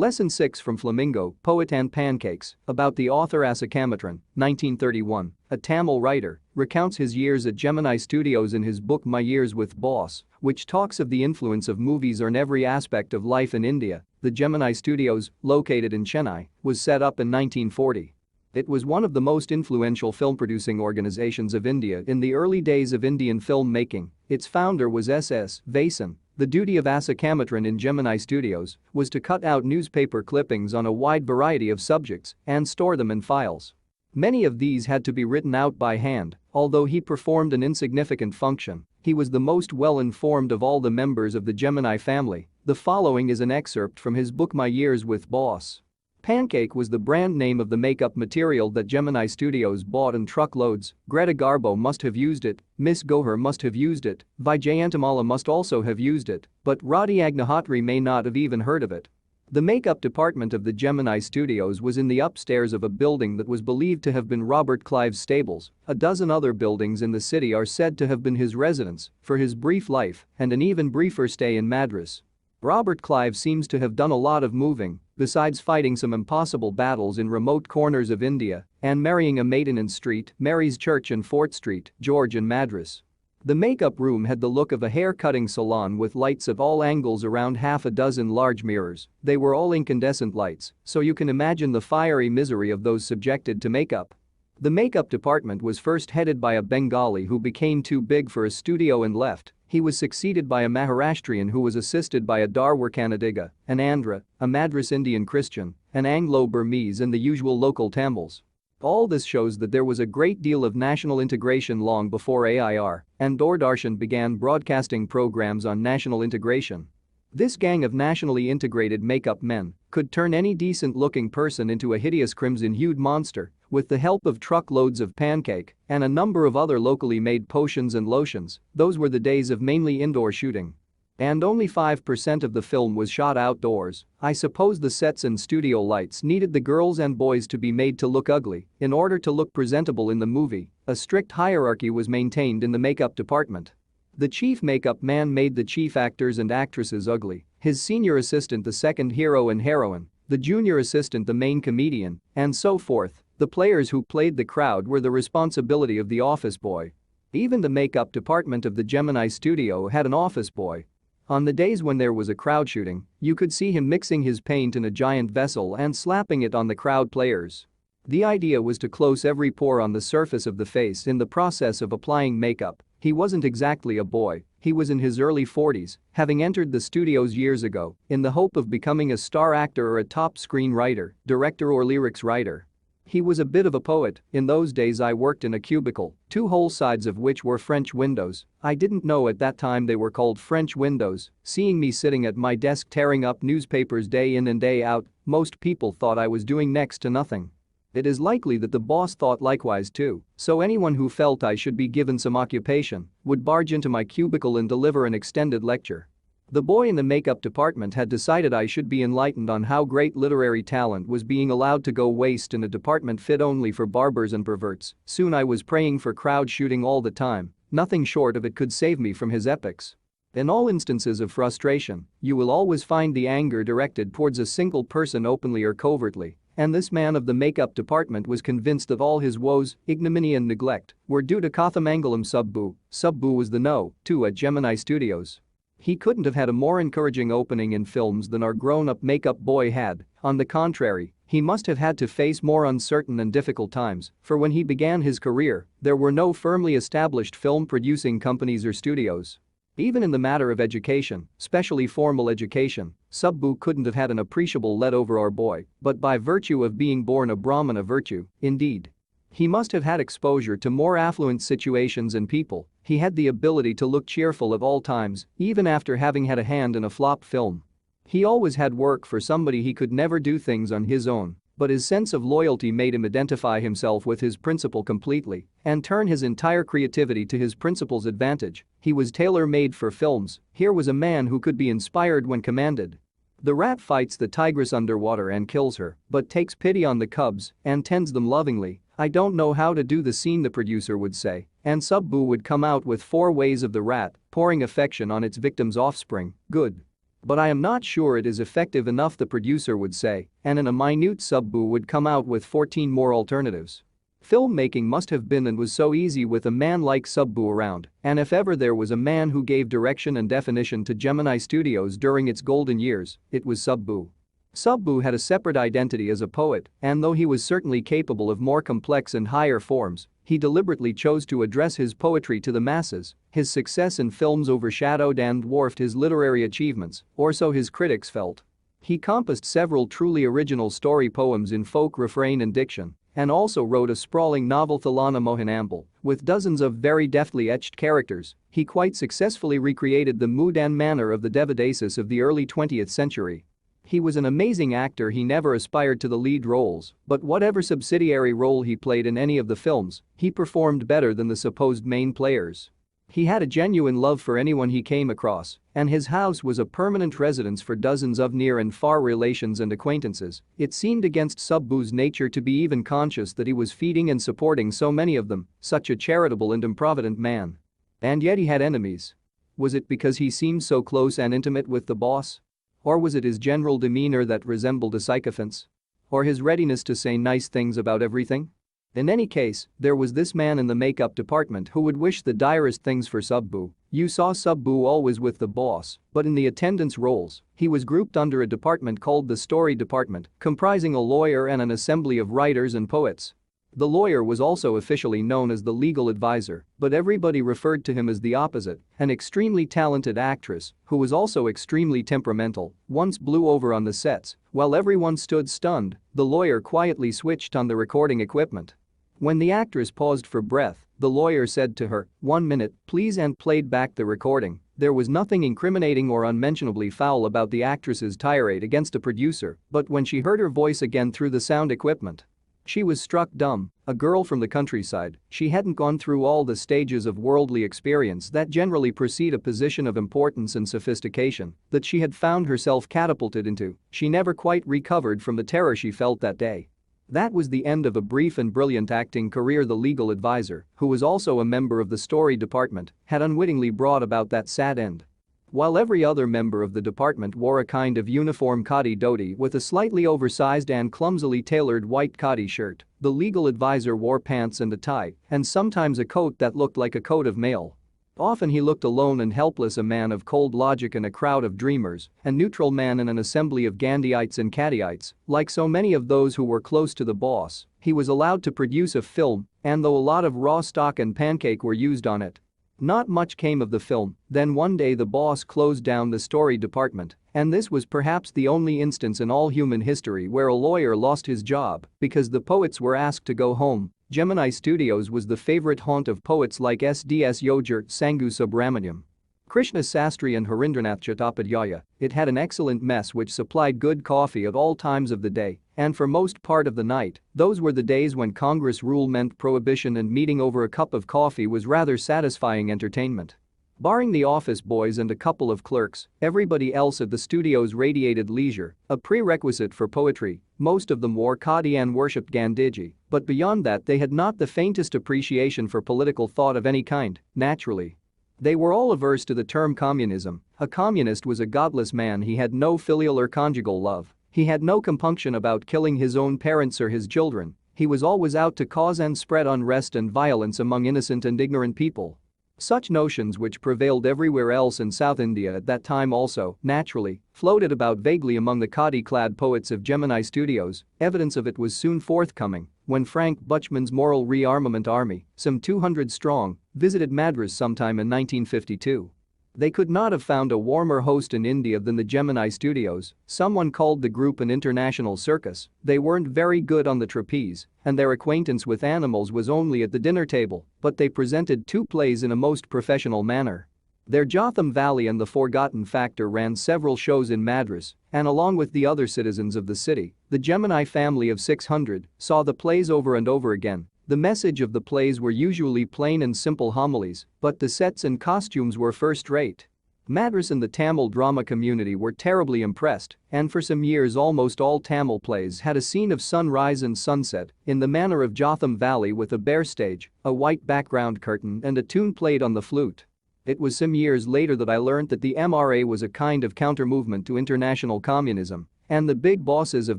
Lesson 6 from Flamingo, Poet and Pancakes, about the author Asakamitran, 1931, a Tamil writer, recounts his years at Gemini Studios in his book My Years with Boss, which talks of the influence of movies on every aspect of life in India. The Gemini Studios, located in Chennai, was set up in 1940. It was one of the most influential film-producing organizations of India in the early days of Indian film-making. Its founder was S.S. Vasan. The duty of Asakamitran in Gemini Studios was to cut out newspaper clippings on a wide variety of subjects and store them in files. Many of these had to be written out by hand. Although he performed an insignificant function, he was the most well-informed of all the members of the Gemini family. The following is an excerpt from his book My Years with Boss. Pancake was the brand name of the makeup material that Gemini Studios bought in truckloads. Greta Garbo must have used it, Miss Gohar must have used it, Vijayantamala must also have used it, but Radhi Agnihotri may not have even heard of it. The makeup department of the Gemini Studios was in the upstairs of a building that was believed to have been Robert Clive's stables. A dozen other buildings in the city are said to have been his residence for his brief life and an even briefer stay in Madras. Robert Clive seems to have done a lot of moving, besides fighting some impossible battles in remote corners of India and marrying a maiden in St. Mary's Church in Fort Street, George in Madras. The makeup room had the look of a hair-cutting salon with lights of all angles around half a dozen large mirrors. They were all incandescent lights, so you can imagine the fiery misery of those subjected to makeup. The makeup department was first headed by a Bengali who became too big for a studio and left. He was succeeded by a Maharashtrian who was assisted by a Dharwar Kannadiga, an Andhra, a Madras Indian Christian, an Anglo-Burmese and the usual local Tamils. All this shows that there was a great deal of national integration long before AIR and Doordarshan began broadcasting programs on national integration. This gang of nationally integrated makeup men could turn any decent-looking person into a hideous crimson-hued monster with the help of truckloads of pancake and a number of other locally made potions and lotions. Those were the days of mainly indoor shooting. And only 5% of the film was shot outdoors. I suppose the sets and studio lights needed the girls and boys to be made to look ugly in order to look presentable in the movie. A strict hierarchy was maintained in the makeup department. The chief makeup man made the chief actors and actresses ugly, his senior assistant the second hero and heroine, the junior assistant the main comedian, and so forth. The players who played the crowd were the responsibility of the office boy. Even the makeup department of the Gemini studio had an office boy. On the days when there was a crowd shooting, you could see him mixing his paint in a giant vessel and slapping it on the crowd players. The idea was to close every pore on the surface of the face in the process of applying makeup. He wasn't exactly a boy, he was in his early 40s, having entered the studios years ago in the hope of becoming a star actor or a top screenwriter, director or lyrics writer. He was a bit of a poet. In those days I worked in a cubicle, two whole sides of which were French windows. I didn't know at that time they were called French windows. Seeing me sitting at my desk tearing up newspapers day in and day out, most people thought I was doing next to nothing. It is likely that the boss thought likewise too, so anyone who felt I should be given some occupation would barge into my cubicle and deliver an extended lecture. The boy in the makeup department had decided I should be enlightened on how great literary talent was being allowed to go waste in a department fit only for barbers and perverts. Soon I was praying for crowd shooting all the time. Nothing short of it could save me from his epics. In all instances of frustration, you will always find the anger directed towards a single person openly or covertly. And this man of the makeup department was convinced that all his woes, ignominy and neglect were due to Kothamangalam Subbu. Subbu was the no-2 at Gemini Studios. He couldn't have had a more encouraging opening in films than our grown-up makeup boy had. On the contrary, he must have had to face more uncertain and difficult times, for when he began his career, there were no firmly established film-producing companies or studios. Even in the matter of education, especially formal education, Subbu couldn't have had an appreciable lead over our boy, but by virtue of being born a Brahmana virtue, indeed. He must have had exposure to more affluent situations and people. He had the ability to look cheerful at all times, even after having had a hand in a flop film. He always had work for somebody. He could never do things on his own, but his sense of loyalty made him identify himself with his principal completely and turn his entire creativity to his principal's advantage. He was tailor-made for films. Here was a man who could be inspired when commanded. The rat fights the tigress underwater and kills her, but takes pity on the cubs and tends them lovingly. I don't know how to do the scene, the producer would say, and Subbu would come out with 4 ways of the rat pouring affection on its victim's offspring. Good. But I am not sure it is effective enough, the producer would say, and in a minute Subbu would come out with 14 more alternatives. Filmmaking must have been and was so easy with a man like Subbu around, and if ever there was a man who gave direction and definition to Gemini Studios during its golden years, it was Subbu. Subbu had a separate identity as a poet, and though he was certainly capable of more complex and higher forms, he deliberately chose to address his poetry to the masses. His success in films overshadowed and dwarfed his literary achievements, or so his critics felt. He composed several truly original story poems in folk refrain and diction, and also wrote a sprawling novel Thalana Mohanambal, with dozens of very deftly etched characters. He quite successfully recreated the mood and manner of the Devadasis of the early 20th century. He was an amazing actor. He never aspired to the lead roles, but whatever subsidiary role he played in any of the films, he performed better than the supposed main players. He had a genuine love for anyone he came across, and his house was a permanent residence for dozens of near and far relations and acquaintances. It seemed against Subbu's nature to be even conscious that he was feeding and supporting so many of them, such a charitable and improvident man. And yet he had enemies. Was it because he seemed so close and intimate with the boss? Or was it his general demeanor that resembled a sycophant's? Or his readiness to say nice things about everything? In any case, there was this man in the makeup department who would wish the direst things for Subbu. You saw Subbu always with the boss, but in the attendance roles, he was grouped under a department called the story department, comprising a lawyer and an assembly of writers and poets. The lawyer was also officially known as the legal advisor, but everybody referred to him as the opposite, an extremely talented actress who was also extremely temperamental, once blew over on the sets. While everyone stood stunned, the lawyer quietly switched on the recording equipment. When the actress paused for breath, the lawyer said to her, "1 minute, please," and played back the recording. There was nothing incriminating or unmentionably foul about the actress's tirade against a producer, but when she heard her voice again through the sound equipment, she was struck dumb. A girl from the countryside, she hadn't gone through all the stages of worldly experience that generally precede a position of importance and sophistication that she had found herself catapulted into. She never quite recovered from the terror she felt that day. That was the end of a brief and brilliant acting career. The legal advisor, who was also a member of the story department, had unwittingly brought about that sad end. While every other member of the department wore a kind of uniform khadi dhoti with a slightly oversized and clumsily tailored white khadi shirt, the legal advisor wore pants and a tie, and sometimes a coat that looked like a coat of mail. Often he looked alone and helpless, a man of cold logic in a crowd of dreamers, a neutral man in an assembly of Gandhiites and Kadiites. Like so many of those who were close to the boss, he was allowed to produce a film, and though a lot of raw stock and pancake were used on it, not much came of the film. Then one day the boss closed down the story department, and this was perhaps the only instance in all human history where a lawyer lost his job because the poets were asked to go home. Gemini Studios was the favorite haunt of poets like S.D.S. Yoger, Sangu Subramaniam, Krishna Sastry and Harindranath Chattopadhyaya. It had an excellent mess which supplied good coffee at all times of the day and for most part of the night. Those were the days when Congress rule meant prohibition, and meeting over a cup of coffee was rather satisfying entertainment. Barring the office boys and a couple of clerks, everybody else at the studios radiated leisure, a prerequisite for poetry. Most of them wore khadi and worshipped Gandhiji, but beyond that they had not the faintest appreciation for political thought of any kind. Naturally, they were all averse to the term communism. A communist was a godless man. He had no filial or conjugal love. He had no compunction about killing his own parents or his children. He was always out to cause and spread unrest and violence among innocent and ignorant people. Such notions, which prevailed everywhere else in South India at that time, also, naturally, floated about vaguely among the khadi-clad poets of Gemini Studios. Evidence of it was soon forthcoming when Frank Buchman's Moral Rearmament Army, some 200 strong, visited Madras sometime in 1952. They could not have found a warmer host in India than the Gemini Studios. Someone called the group an international circus. They weren't very good on the trapeze, and their acquaintance with animals was only at the dinner table, but they presented 2 plays in a most professional manner. Their Jotham Valley and the Forgotten Factor ran several shows in Madras, and along with the other citizens of the city, the Gemini family of 600 saw the plays over and over again. The message of the plays were usually plain and simple homilies, but the sets and costumes were first-rate. Madras and the Tamil drama community were terribly impressed, and for some years almost all Tamil plays had a scene of sunrise and sunset in the manner of Jotham Valley, with a bare stage, a white background curtain and a tune played on the flute. It was some years later that I learned that the MRA was a kind of counter-movement to international communism, and the big bosses of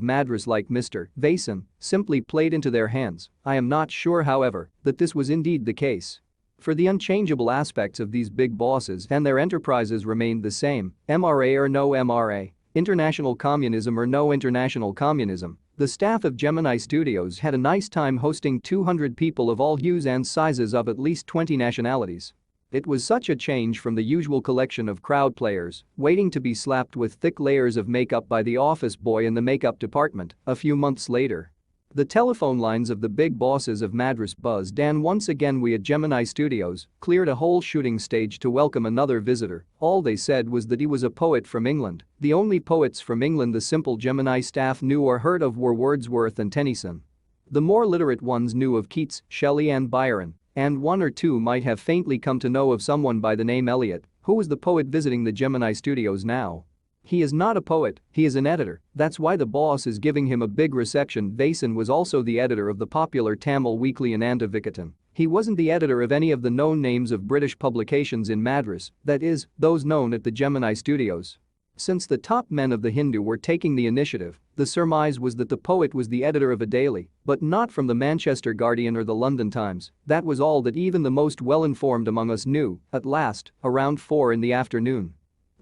Madras like Mr. Vasan simply played into their hands. I am not sure, however, that this was indeed the case. For the unchangeable aspects of these big bosses and their enterprises remained the same, MRA or no MRA, international communism or no international communism. The staff of Gemini Studios had a nice time hosting 200 people of all hues and sizes of at least 20 nationalities. It was such a change from the usual collection of crowd players waiting to be slapped with thick layers of makeup by the office boy in the makeup department a few months later. The telephone lines of the big bosses of Madras buzzed, and once again we at Gemini Studios cleared a whole shooting stage to welcome another visitor. All they said was that he was a poet from England. The only poets from England the simple Gemini staff knew or heard of were Wordsworth and Tennyson. The more literate ones knew of Keats, Shelley and Byron, and one or two might have faintly come to know of someone by the name Eliot, who was the poet visiting the Gemini Studios now. He is not a poet, he is an editor, that's why the boss is giving him a big reception. Vasan was also the editor of the popular Tamil weekly Ananda Vikatan. He wasn't the editor of any of the known names of British publications in Madras, that is, those known at the Gemini Studios. Since the top men of the Hindu were taking the initiative, the surmise was that the poet was the editor of a daily, but not from the Manchester Guardian or the London Times. That was all that even the most well-informed among us knew. At last, around 4 in the afternoon,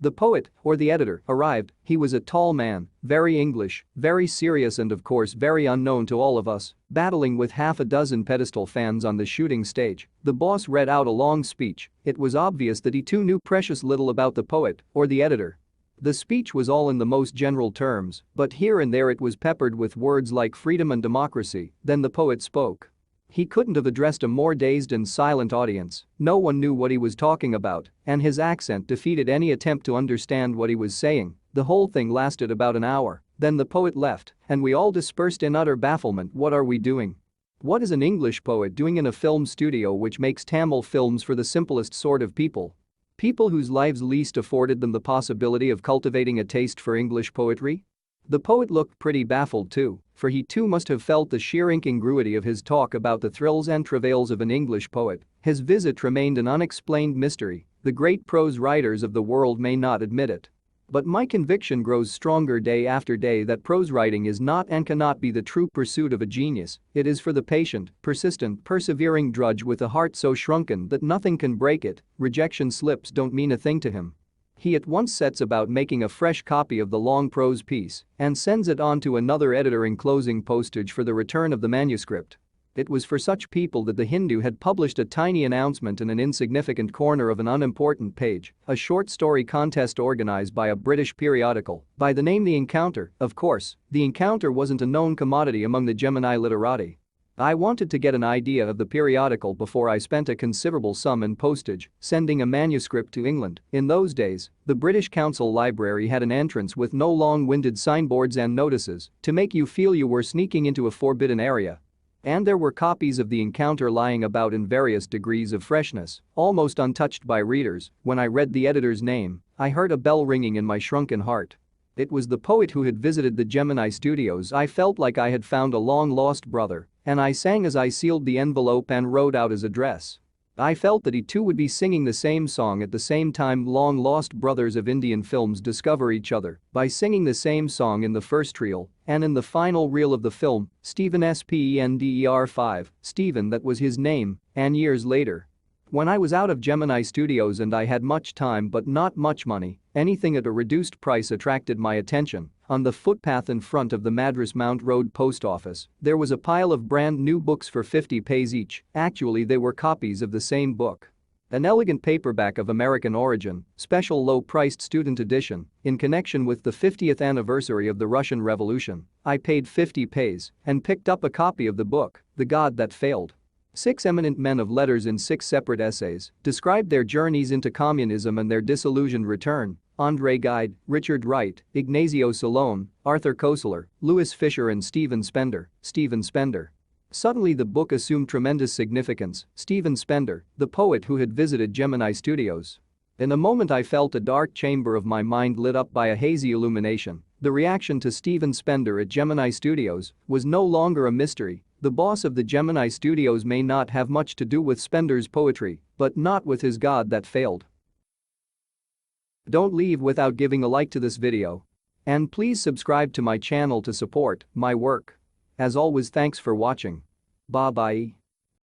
the poet, or the editor, arrived. He was a tall man, very English, very serious and of course very unknown to all of us. Battling with half a dozen pedestal fans on the shooting stage, the boss read out a long speech. It was obvious that he too knew precious little about the poet, or the editor. The speech was all in the most general terms, but here and there it was peppered with words like freedom and democracy. Then the poet spoke. He couldn't have addressed a more dazed and silent audience. No one knew what he was talking about, and his accent defeated any attempt to understand what he was saying. The whole thing lasted about an hour. Then the poet left, and we all dispersed in utter bafflement. What are we doing? What is an English poet doing in a film studio which makes Tamil films for the simplest sort of people? People whose lives least afforded them the possibility of cultivating a taste for English poetry? The poet looked pretty baffled too, for he too must have felt the sheer incongruity of his talk about the thrills and travails of an English poet. His visit remained an unexplained mystery. The great prose writers of the world may not admit it. But my conviction grows stronger day after day that prose writing is not and cannot be the true pursuit of a genius. It is for the patient, persistent, persevering drudge with a heart so shrunken that nothing can break it. Rejection slips don't mean a thing to him. He at once sets about making a fresh copy of the long prose piece and sends it on to another editor enclosing postage for the return of the manuscript. It was for such people that the Hindu had published a tiny announcement in an insignificant corner of an unimportant page, a short story contest organized by a British periodical by the name The Encounter. Of course, The Encounter wasn't a known commodity among the Gemini literati. I wanted to get an idea of the periodical before I spent a considerable sum in postage sending a manuscript to England. In those days, the British Council Library had an entrance with no long-winded signboards and notices to make you feel you were sneaking into a forbidden area. And there were copies of The Encounter lying about in various degrees of freshness, almost untouched by readers. When I read the editor's name, I heard a bell ringing in my shrunken heart. It was the poet who had visited the Gemini Studios. I felt like I had found a long-lost brother, and I sang as I sealed the envelope and wrote out his address. I felt that he too would be singing the same song at the same time long-lost brothers of Indian films discover each other by singing the same song in the first reel and in the final reel of the film, Stephen Spender 5, Stephen, that was his name, and years later. When I was out of Gemini Studios and I had much time but not much money, anything at a reduced price attracted my attention. On the footpath in front of the Madras Mount Road post office, there was a pile of brand new books for 50 paise each. Actually, they were copies of the same book. An elegant paperback of American origin, special low-priced student edition, in connection with the 50th anniversary of the Russian Revolution. I paid 50 paise and picked up a copy of the book, The God That Failed. 6 eminent men of letters in 6 separate essays described their journeys into communism and their disillusioned return. André Gide, Richard Wright, Ignazio Salone, Arthur Koestler, Louis Fisher and Stephen Spender. Suddenly the book assumed tremendous significance. Stephen Spender, the poet who had visited Gemini Studios. In a moment I felt a dark chamber of my mind lit up by a hazy illumination. The reaction to Stephen Spender at Gemini Studios was no longer a mystery. The boss of the Gemini Studios may not have much to do with Spender's poetry, but not with his God that failed. Don't leave without giving a like to this video. And please subscribe to my channel to support my work. As always, thanks for watching. Bye bye.